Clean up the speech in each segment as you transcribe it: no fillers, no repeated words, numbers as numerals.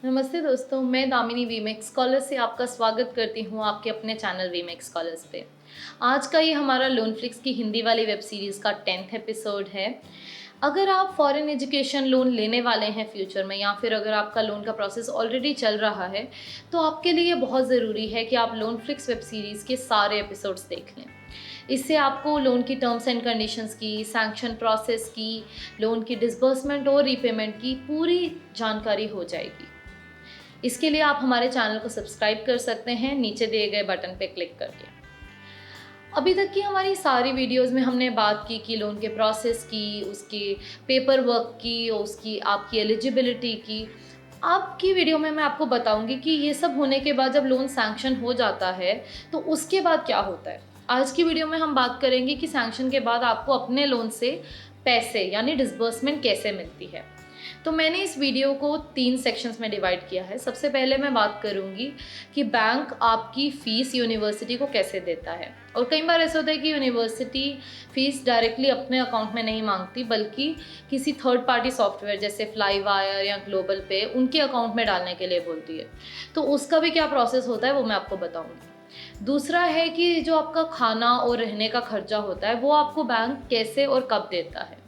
नमस्ते दोस्तों, मैं दामिनी वीमेक्स स्कॉलर से आपका स्वागत करती हूँ आपके अपने चैनल वीमेक्स स्कॉलर्स पे। आज का ये हमारा लोन फ्लिक्स की हिंदी वाली वेब सीरीज़ का 10th एपिसोड है। अगर आप फॉरेन एजुकेशन लोन लेने वाले हैं फ्यूचर में, या फिर अगर आपका लोन का प्रोसेस ऑलरेडी चल रहा है, तो आपके लिए बहुत ज़रूरी है कि आप लोन फ्लिक्स वेब सीरीज़ के सारे एपिसोड्स देख लें। इससे आपको लोन की टर्म्स एंड कंडीशंस की, सैंक्शन प्रोसेस की, लोन की डिसबर्समेंट और रीपेमेंट की पूरी जानकारी हो जाएगी। इसके लिए आप हमारे चैनल को सब्सक्राइब कर सकते हैं नीचे दिए गए बटन पे क्लिक करके। अभी तक की हमारी सारी वीडियोस में हमने बात की कि लोन के प्रोसेस की, उसके पेपर वर्क की, उसकी आपकी एलिजिबिलिटी की। आपकी वीडियो में मैं आपको बताऊंगी कि ये सब होने के बाद जब लोन सैंक्शन हो जाता है तो उसके बाद क्या होता है। आज की वीडियो में हम बात करेंगे कि सैंक्शन के बाद आपको अपने लोन से पैसे यानी डिसबर्समेंट कैसे मिलती है। तो मैंने इस वीडियो को 3 सेक्शंस में डिवाइड किया है। सबसे पहले मैं बात करूंगी कि बैंक आपकी फ़ीस यूनिवर्सिटी को कैसे देता है। और कई बार ऐसा होता है कि यूनिवर्सिटी फ़ीस डायरेक्टली अपने अकाउंट में नहीं मांगती, बल्कि किसी थर्ड पार्टी सॉफ्टवेयर जैसे फ्लाईवायर या ग्लोबल पे उनके अकाउंट में डालने के लिए बोलती है। तो उसका भी क्या प्रोसेस होता है वो मैं आपको बताऊँगी। दूसरा है कि जो आपका खाना और रहने का खर्चा होता है वो आपको बैंक कैसे और कब देता है।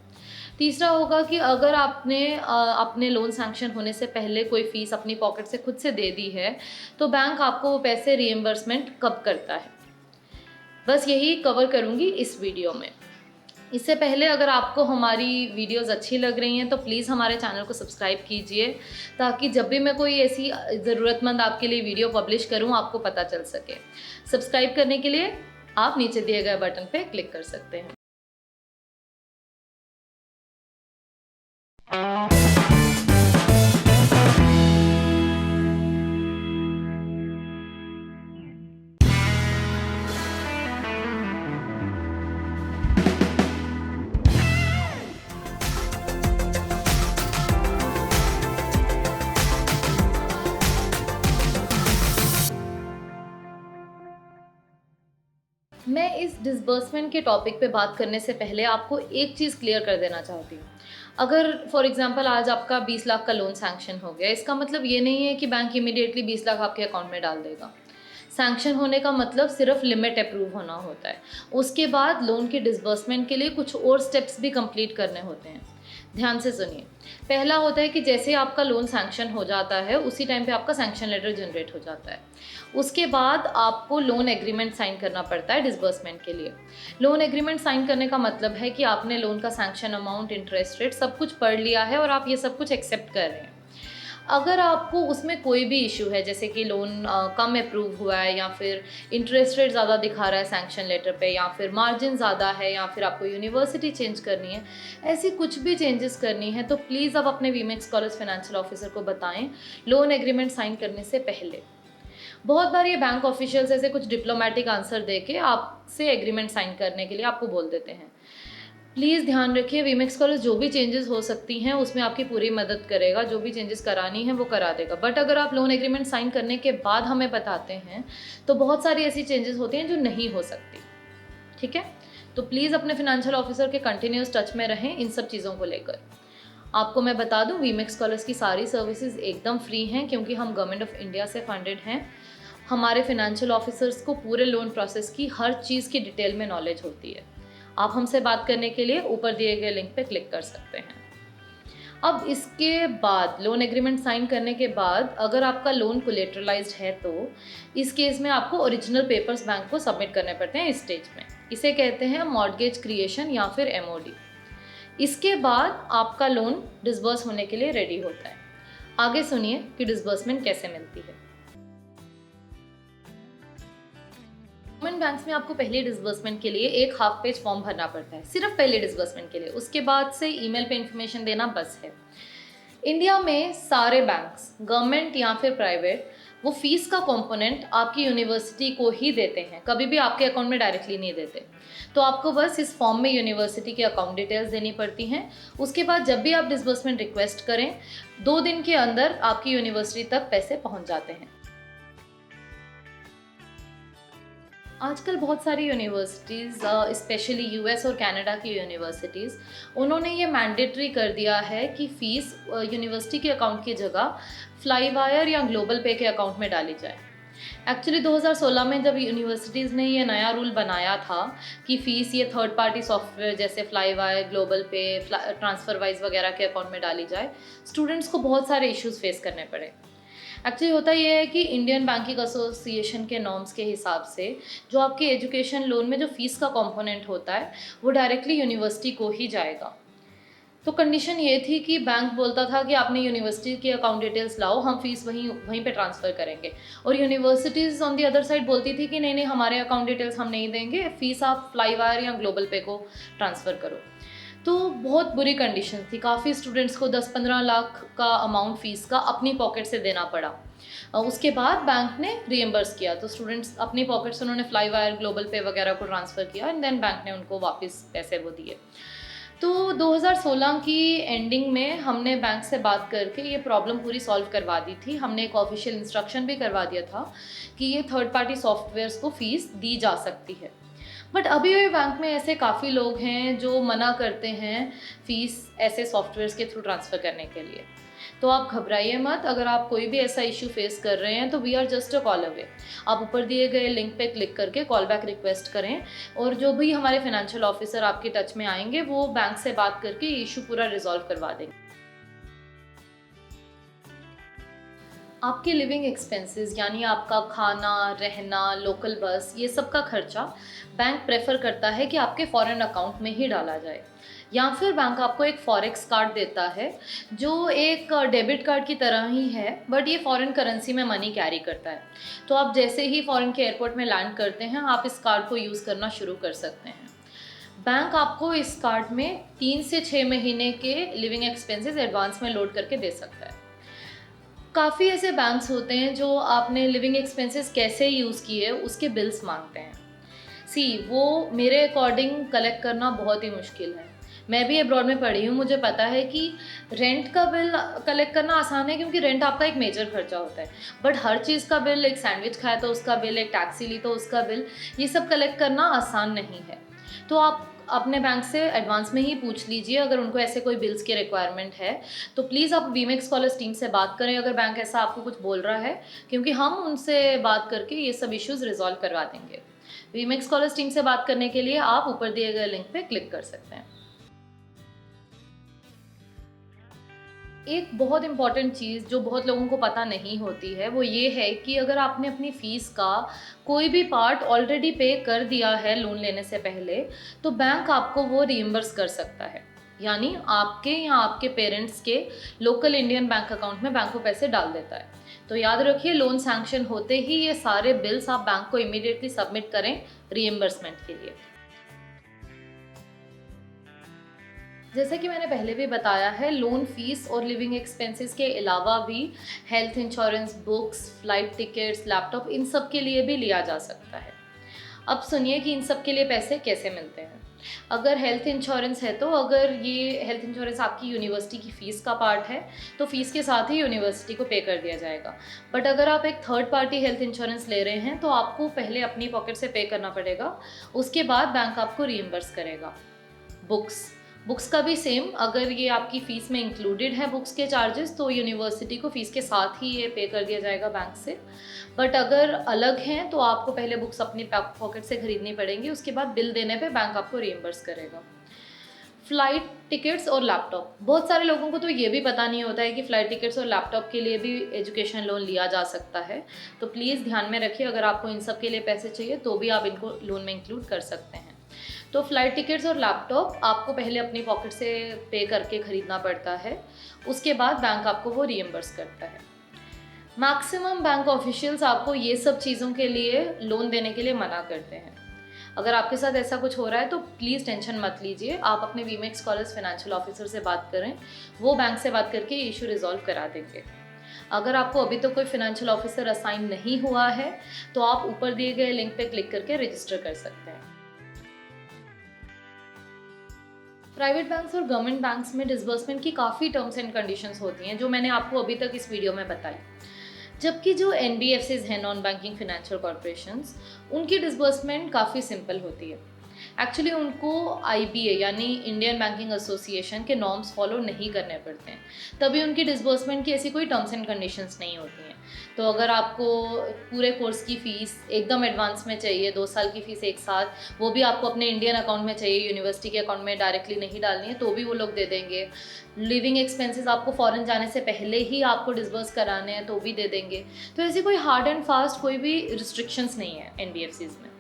तीसरा होगा कि अगर आपने अपने लोन सैंक्शन होने से पहले कोई फ़ीस अपनी पॉकेट से खुद से दे दी है, तो बैंक आपको वो पैसे रीइंबर्समेंट कब करता है। बस यही कवर करूँगी इस वीडियो में। इससे पहले अगर आपको हमारी वीडियोज़ अच्छी लग रही हैं तो प्लीज़ हमारे चैनल को सब्सक्राइब कीजिए, ताकि जब भी मैं कोई ऐसी ज़रूरतमंद आपके लिए वीडियो पब्लिश करूँ आपको पता चल सके। सब्सक्राइब करने के लिए आप नीचे दिए गए बटन पे क्लिक कर सकते हैं। मैं इस डिसबर्समेंट के टॉपिक पे बात करने से पहले आपको एक चीज़ क्लियर कर देना चाहती हूँ। अगर फॉर एग्जांपल आज आपका 20 लाख का लोन सैंक्शन हो गया, इसका मतलब ये नहीं है कि बैंक इमीडिएटली 20 लाख आपके अकाउंट में डाल देगा। सैंक्शन होने का मतलब सिर्फ लिमिट अप्रूव होना होता है। उसके बाद लोन की डिसबर्समेंट के लिए कुछ और स्टेप्स भी कंप्लीट करने होते हैं। ध्यान से सुनिए। पहला होता है कि जैसे आपका लोन सैंक्शन हो जाता है उसी टाइम पे आपका सैंक्शन लेटर जनरेट हो जाता है। उसके बाद आपको लोन एग्रीमेंट साइन करना पड़ता है डिसबर्समेंट के लिए। लोन एग्रीमेंट साइन करने का मतलब है कि आपने लोन का सैंक्शन अमाउंट, इंटरेस्ट रेट सब कुछ पढ़ लिया है और आप ये सब कुछ एक्सेप्ट कर रहे हैं। अगर आपको उसमें कोई भी इशू है, जैसे कि लोन कम अप्रूव हुआ है, या फिर इंटरेस्ट रेट ज़्यादा दिखा रहा है सैंक्शन लेटर पे, या फिर मार्जिन ज़्यादा है, या फिर आपको यूनिवर्सिटी चेंज करनी है, ऐसी कुछ भी चेंजेस करनी है, तो प्लीज़ आप अपने वीमेक्स कॉलेज फाइनेंशियल ऑफिसर को बताएं लोन एग्रीमेंट साइन करने से पहले। बहुत बार ये बैंक ऑफिशियल्स ऐसे कुछ डिप्लोमेटिक आंसर दे के आपसे एग्रीमेंट साइन करने के लिए आपको बोल देते हैं। प्लीज़ ध्यान रखिए, वीमेक्स कॉलेज जो भी चेंजेस हो सकती हैं उसमें आपकी पूरी मदद करेगा, जो भी चेंजेस करानी है वो करा देगा। बट अगर आप लोन एग्रीमेंट साइन करने के बाद हमें बताते हैं तो बहुत सारी ऐसी चेंजेस होती हैं जो नहीं हो सकती। ठीक है, तो प्लीज़ अपने फाइनेंशियल ऑफिसर के कंटिन्यूस टच में रहें इन सब चीज़ों को लेकर। आपको मैं बता दूं, वीमेक्स कॉलेज की सारी सर्विसेज एकदम फ्री हैं, क्योंकि हम गवर्नमेंट ऑफ इंडिया से फंडेड हैं। हमारे फाइनेंशियल ऑफिसर्स को पूरे लोन प्रोसेस की हर चीज़ की डिटेल में नॉलेज होती है। आप हमसे बात करने के लिए ऊपर दिए गए लिंक पे क्लिक कर सकते हैं। अब इसके बाद लोन एग्रीमेंट साइन करने के बाद अगर आपका लोन कोलेटरलाइज्ड है तो इस केस में आपको ओरिजिनल पेपर्स बैंक को सबमिट करने पड़ते हैं इस स्टेज में। इसे कहते हैं मॉर्गेज क्रिएशन या फिर एमओडी। इसके बाद आपका लोन डिसबर्स होने के लिए रेडी होता है। आगे सुनिए कि डिसबर्समेंट कैसे मिलती है। गवर्नमेंट बैंक्स में आपको पहले डिसबर्समेंट के लिए एक हाफ पेज फॉर्म भरना पड़ता है, सिर्फ पहले डिसबर्समेंट के लिए। उसके बाद से ईमेल पे इन्फॉर्मेशन देना बस है। इंडिया में सारे बैंक्स, गवर्नमेंट या फिर प्राइवेट, वो फीस का कंपोनेंट आपकी यूनिवर्सिटी को ही देते हैं, कभी भी आपके अकाउंट में डायरेक्टली नहीं देते। तो आपको बस इस फॉर्म में यूनिवर्सिटी के अकाउंट डिटेल्स देनी पड़ती हैं। उसके बाद जब भी आप डिसबर्समेंट रिक्वेस्ट करें 2 दिन के अंदर आपकी यूनिवर्सिटी तक पैसे पहुंच जाते हैं। आजकल बहुत सारी यूनिवर्सिटीज़ स्पेशली यूएस और कनाडा की यूनिवर्सिटीज़ उन्होंने ये मैंडेटरी कर दिया है कि फ़ीस यूनिवर्सिटी के अकाउंट की जगह फ्लाई वायर या ग्लोबल पे के अकाउंट में डाली जाए। एक्चुअली 2016 में जब यूनिवर्सिटीज़ ने ये नया रूल बनाया था कि फ़ीस ये थर्ड पार्टी सॉफ्टवेयर जैसे फ्लाई वायर, ग्लोबल पे, ट्रांसफ़र वाइज वगैरह के अकाउंट में डाली जाए, स्टूडेंट्स को बहुत सारे इश्यूज़ फेस करने पड़े। एक्चुअली होता ये है कि इंडियन बैंकिंग एसोसिएशन के नॉर्म्स के हिसाब से जो आपके एजुकेशन लोन में जो फ़ीस का कंपोनेंट होता है वो डायरेक्टली यूनिवर्सिटी को ही जाएगा। तो कंडीशन ये थी कि बैंक बोलता था कि आपने यूनिवर्सिटी की अकाउंट डिटेल्स लाओ, हम फ़ीस वहीं वहीं पे ट्रांसफ़र करेंगे, और universities on the other side बोलती थी कि नहीं नहीं, हमारे अकाउंट डिटेल्स हम नहीं देंगे, फ़ीस आप फ्लाई वायर या ग्लोबल पे को ट्रांसफ़र करो। तो बहुत बुरी कंडीशन थी, काफ़ी स्टूडेंट्स को 10-15 लाख का अमाउंट फ़ीस का अपनी पॉकेट से देना पड़ा। उसके बाद बैंक ने रीएम्बर्स किया, तो स्टूडेंट्स अपनी पॉकेट से उन्होंने फ्लाई वायर, ग्लोबल पे वगैरह को ट्रांसफ़र किया एंड देन बैंक ने उनको वापस पैसे वो दिए। तो 2016 की एंडिंग में हमने बैंक से बात करके ये प्रॉब्लम पूरी सॉल्व करवा दी थी। हमने एक ऑफिशियल इंस्ट्रक्शन भी करवा दिया था कि ये थर्ड पार्टी सॉफ्टवेयर्स को फ़ीस दी जा सकती है। बट अभी भी बैंक में ऐसे काफ़ी लोग हैं जो मना करते हैं फ़ीस ऐसे सॉफ्टवेयर्स के थ्रू ट्रांसफ़र करने के लिए। तो आप घबराइए मत, अगर आप कोई भी ऐसा इशू फेस कर रहे हैं तो we are just a call away. आप ऊपर दिए गए लिंक पे क्लिक करके कॉल बैक रिक्वेस्ट करें, और जो भी हमारे फाइनेंशियल ऑफिसर आपके टच में आएंगे वो बैंक से बात करके इशू पूरा रिजॉल्व करवा देंगे। आपके लिविंग एक्सपेंसेस यानी आपका खाना, रहना, लोकल बस, ये सब का खर्चा बैंक प्रेफर करता है कि आपके फॉरेन अकाउंट में ही डाला जाए, या फिर बैंक आपको एक फॉरेक्स कार्ड देता है जो एक डेबिट कार्ड की तरह ही है, बट ये फॉरेन करेंसी में मनी कैरी करता है। तो आप जैसे ही फॉरेन के एयरपोर्ट में लैंड करते हैं आप इस कार्ड को यूज़ करना शुरू कर सकते हैं। बैंक आपको इस कार्ड में 3 से 6 महीने के लिविंग एक्सपेंसेस एडवांस में लोड करके दे सकता है। काफ़ी ऐसे बैंक्स होते हैं जो आपने लिविंग एक्सपेंसेस कैसे यूज़ किए उसके बिल्स मांगते हैं। वो मेरे अकॉर्डिंग कलेक्ट करना बहुत ही मुश्किल है। मैं भी अब्रॉड में पढ़ी हूँ, मुझे पता है कि रेंट का बिल कलेक्ट करना आसान है क्योंकि रेंट आपका एक मेजर खर्चा होता है, बट हर चीज़ का बिल, एक सैंडविच खाया तो उसका बिल, एक टैक्सी ली तो उसका बिल, ये सब कलेक्ट करना आसान नहीं है। तो आप अपने बैंक से एडवांस में ही पूछ लीजिए अगर उनको ऐसे कोई बिल्स की रिक्वायरमेंट है। तो प्लीज़ आप वीमेक्स स्कॉलर्स टीम से बात करें अगर बैंक ऐसा आपको कुछ बोल रहा है, क्योंकि हम उनसे बात करके ये सब इश्यूज़ रिजॉल्व करवा देंगे। वीमेक्स स्कॉलर्स टीम से बात करने के लिए आप ऊपर दिए गए लिंक पे क्लिक कर सकते हैं। एक बहुत इम्पॉर्टेंट चीज़ जो बहुत लोगों को पता नहीं होती है वो ये है कि अगर आपने अपनी फ़ीस का कोई भी पार्ट ऑलरेडी पे कर दिया है लोन लेने से पहले, तो बैंक आपको वो रीइम्बर्स कर सकता है। यानी आपके या आपके पेरेंट्स के लोकल इंडियन बैंक अकाउंट में बैंक को पैसे डाल देता है। तो याद रखिए, लोन सैंक्शन होते ही ये सारे बिल्स आप बैंक को इमीडिएटली सबमिट करें रीइम्बर्समेंट के लिए। जैसे कि मैंने पहले भी बताया है, लोन फीस और लिविंग एक्सपेंसेस के अलावा भी health insurance, books, flight tickets, laptop, इन सब के लिए भी लिया जा सकता है। अब सुनिए कि इन सब के लिए पैसे कैसे मिलते हैं। अगर हेल्थ इंश्योरेंस है तो अगर ये हेल्थ इंश्योरेंस आपकी यूनिवर्सिटी की फ़ीस का पार्ट है तो फ़ीस के साथ ही यूनिवर्सिटी को पे कर दिया जाएगा। बट अगर आप एक थर्ड पार्टी हेल्थ इंश्योरेंस ले रहे हैं तो आपको पहले अपनी पॉकेट से पे करना पड़ेगा, उसके बाद बैंक आपको रीइम्बर्स करेगा। बुक्स का भी सेम, अगर ये आपकी फ़ीस में इंक्लूडेड है बुक्स के चार्जेस तो यूनिवर्सिटी को फ़ीस के साथ ही ये पे कर दिया जाएगा बैंक से। बट अगर अलग हैं तो आपको पहले बुक्स अपनी पॉकेट से खरीदनी पड़ेंगी, उसके बाद बिल देने पे बैंक आपको रीइम्बर्स करेगा। फ़्लाइट टिकट्स और लैपटॉप, बहुत सारे लोगों को तो ये भी पता नहीं होता है कि फ़्लाइट टिकट्स और लैपटॉप के लिए भी एजुकेशन लोन लिया जा सकता है। तो प्लीज़ ध्यान में रखिए, अगर आपको इन सब के लिए पैसे चाहिए तो भी आप इनको लोन में इंक्लूड कर सकते हैं। तो फ़्लाइट टिकट्स और लैपटॉप आपको पहले अपनी पॉकेट से पे करके ख़रीदना पड़ता है, उसके बाद बैंक आपको वो रीइम्बर्स करता है। मैक्सिमम बैंक ऑफिशियल्स आपको ये सब चीज़ों के लिए लोन देने के लिए मना करते हैं। अगर आपके साथ ऐसा कुछ हो रहा है तो प्लीज़ टेंशन मत लीजिए, आप अपने वीमेक्स स्कॉलर्स फाइनेंशियल ऑफिसर से बात करें, वो बैंक से बात करके इशू रिजॉल्व करा देंगे। अगर आपको अभी तो कोई फाइनेंशियल ऑफिसर असाइन नहीं हुआ है तो आप ऊपर दिए गए लिंक पे क्लिक करके रजिस्टर कर सकते हैं। प्राइवेट बैंक्स और गवर्नमेंट बैंक्स में डिसबर्समेंट की काफ़ी टर्म्स एंड कंडीशंस होती हैं जो मैंने आपको अभी तक इस वीडियो में बताई। जबकि जो NBFCs हैं, नॉन बैंकिंग फाइनेंशियल कॉर्पोरेशंस, उनकी डिसबर्समेंट काफ़ी सिंपल होती है। एक्चुअली उनको IBA यानी इंडियन बैंकिंग एसोसिएशन के नॉर्म्स फॉलो नहीं करने पड़ते हैं, तभी उनकी डिसबर्समेंट की ऐसी कोई टर्म्स एंड कंडीशंस नहीं होती हैं। तो अगर आपको पूरे कोर्स की फ़ीस एकदम एडवांस में चाहिए, 2 साल की फ़ीस एक साथ, वो भी आपको अपने इंडियन अकाउंट में चाहिए, यूनिवर्सिटी के अकाउंट में डायरेक्टली नहीं डालनी है, तो भी वो लोग दे देंगे। लिविंग एक्सपेंसेस आपको फ़ॉरेन जाने से पहले ही आपको डिसबर्स कराने हैं, तो भी दे देंगे। तो ऐसी कोई हार्ड एंड फास्ट कोई भी रिस्ट्रिक्शंस नहीं है NBFCs में।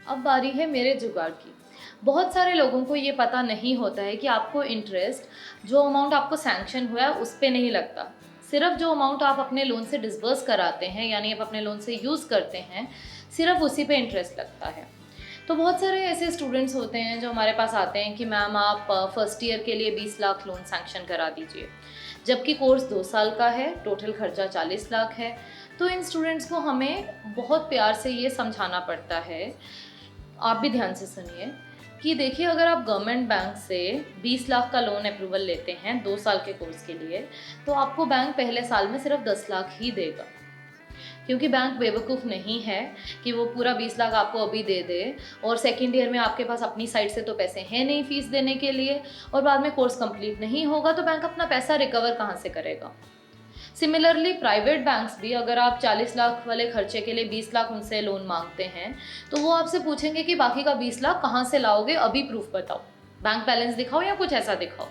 अब बारी है मेरे जुगाड़ की। बहुत सारे लोगों को ये पता नहीं होता है कि आपको इंटरेस्ट जो अमाउंट आपको सैंक्शन हुआ है उस पे नहीं लगता। सिर्फ जो अमाउंट आप अपने लोन से डिसबर्स कराते हैं यानी आप अपने लोन से यूज़ करते हैं, सिर्फ उसी पे इंटरेस्ट लगता है। तो बहुत सारे ऐसे स्टूडेंट्स होते हैं जो हमारे पास आते हैं कि मैम आप फर्स्ट ईयर के लिए 20 लाख लोन सैंक्शन करा दीजिए, जबकि कोर्स 2 साल का है, टोटल खर्चा 40 लाख है। तो इन स्टूडेंट्स को हमें बहुत प्यार से ये समझाना पड़ता है, आप भी ध्यान से सुनिए, कि देखिए अगर आप गवर्नमेंट बैंक से 20 लाख का लोन अप्रूवल लेते हैं 2 साल के कोर्स के लिए, तो आपको बैंक पहले साल में सिर्फ 10 लाख ही देगा। क्योंकि बैंक बेवकूफ़ नहीं है कि वो पूरा 20 लाख आपको अभी दे दे और सेकेंड ईयर में आपके पास अपनी साइड से तो पैसे हैं नहीं फ़ीस देने के लिए, और बाद में कोर्स कंप्लीट नहीं होगा तो बैंक अपना पैसा रिकवर कहाँ से करेगा। सिमिलरली प्राइवेट बैंक्स भी अगर आप 40 लाख वाले खर्चे के लिए 20 लाख उनसे लोन मांगते हैं, तो वो आपसे पूछेंगे कि बाकी का 20 लाख कहाँ से लाओगे, अभी प्रूफ बताओ, बैंक बैलेंस दिखाओ या कुछ ऐसा दिखाओ।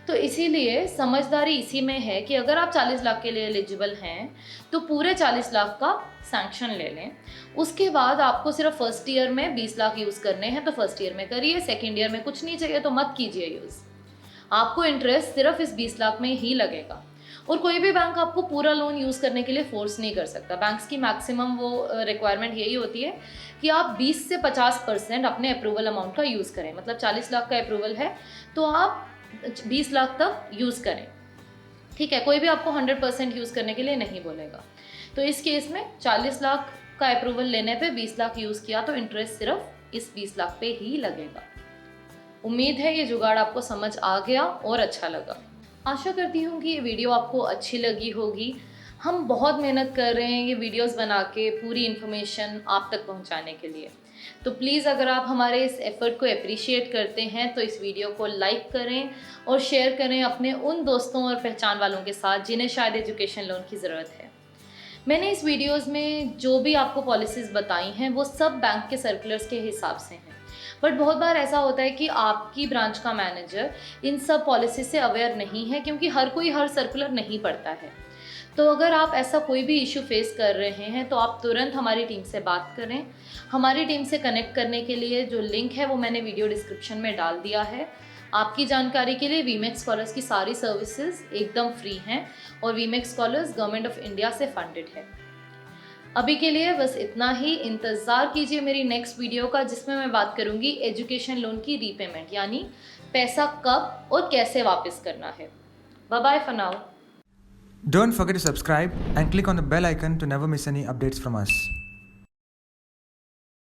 तो इसीलिए समझदारी इसी में है कि अगर आप 40 लाख के लिए एलिजिबल हैं तो पूरे 40 लाख का सैंक्शन ले लें। उसके बाद आपको सिर्फ फर्स्ट ईयर में 20 लाख यूज़ करने हैं तो फर्स्ट ईयर में करिए, सेकेंड ईयर में कुछ नहीं चाहिए तो मत कीजिए यूज़। आपको इंटरेस्ट सिर्फ इस 20 लाख में ही लगेगा और कोई भी बैंक आपको पूरा लोन यूज़ करने के लिए फोर्स नहीं कर सकता। बैंक्स की मैक्सिमम वो रिक्वायरमेंट यही होती है कि आप 20 से 50% अपने अप्रूवल अमाउंट का यूज़ करें। मतलब 40 लाख का अप्रूवल है तो आप 20 लाख तक यूज़ करें, ठीक है। कोई भी आपको 100% यूज़ करने के लिए नहीं बोलेगा। तो इस केस में 40 लाख का अप्रूवल लेने पे 20 लाख यूज़ किया तो इंटरेस्ट सिर्फ इस 20 लाख पे ही लगेगा। उम्मीद है ये जुगाड़ आपको समझ आ गया और अच्छा लगा। आशा करती हूँ कि ये वीडियो आपको अच्छी लगी होगी। हम बहुत मेहनत कर रहे हैं ये वीडियोस बना के पूरी इन्फॉर्मेशन आप तक पहुँचाने के लिए। तो प्लीज़ अगर आप हमारे इस एफ़र्ट को अप्रिशिएट करते हैं तो इस वीडियो को लाइक करें और शेयर करें अपने उन दोस्तों और पहचान वालों के साथ जिन्हें शायद एजुकेशन लोन की ज़रूरत है। मैंने इस वीडियोस में जो भी आपको पॉलिसीज़ बताई हैं वो सब बैंक के सर्कुलर्स के हिसाब से हैं, बट बहुत बार ऐसा होता है कि आपकी ब्रांच का मैनेजर इन सब पॉलिसी से अवेयर नहीं है क्योंकि हर कोई हर सर्कुलर नहीं पढ़ता है। तो अगर आप ऐसा कोई भी इशू फेस कर रहे हैं तो आप तुरंत हमारी टीम से बात करें। हमारी टीम से कनेक्ट करने के लिए जो लिंक है वो मैंने वीडियो डिस्क्रिप्शन में डाल दिया है। आपकी जानकारी के लिए वीमेक्स स्कॉलर्स की सारी सर्विसेज एकदम फ्री हैं और वीमेक्स स्कॉलर्स गवर्नमेंट ऑफ इंडिया से फंडेड है। अभी के लिए बस इतना ही। इंतज़ार कीजिए मेरी नेक्स्ट वीडियो का जिसमें मैं बात करूंगी एजुकेशन लोन की रीपेमेंट, यानी पैसा कब और कैसे वापस करना है। Bye bye for now. Don't forget to subscribe and click on the bell icon to never miss any updates from us.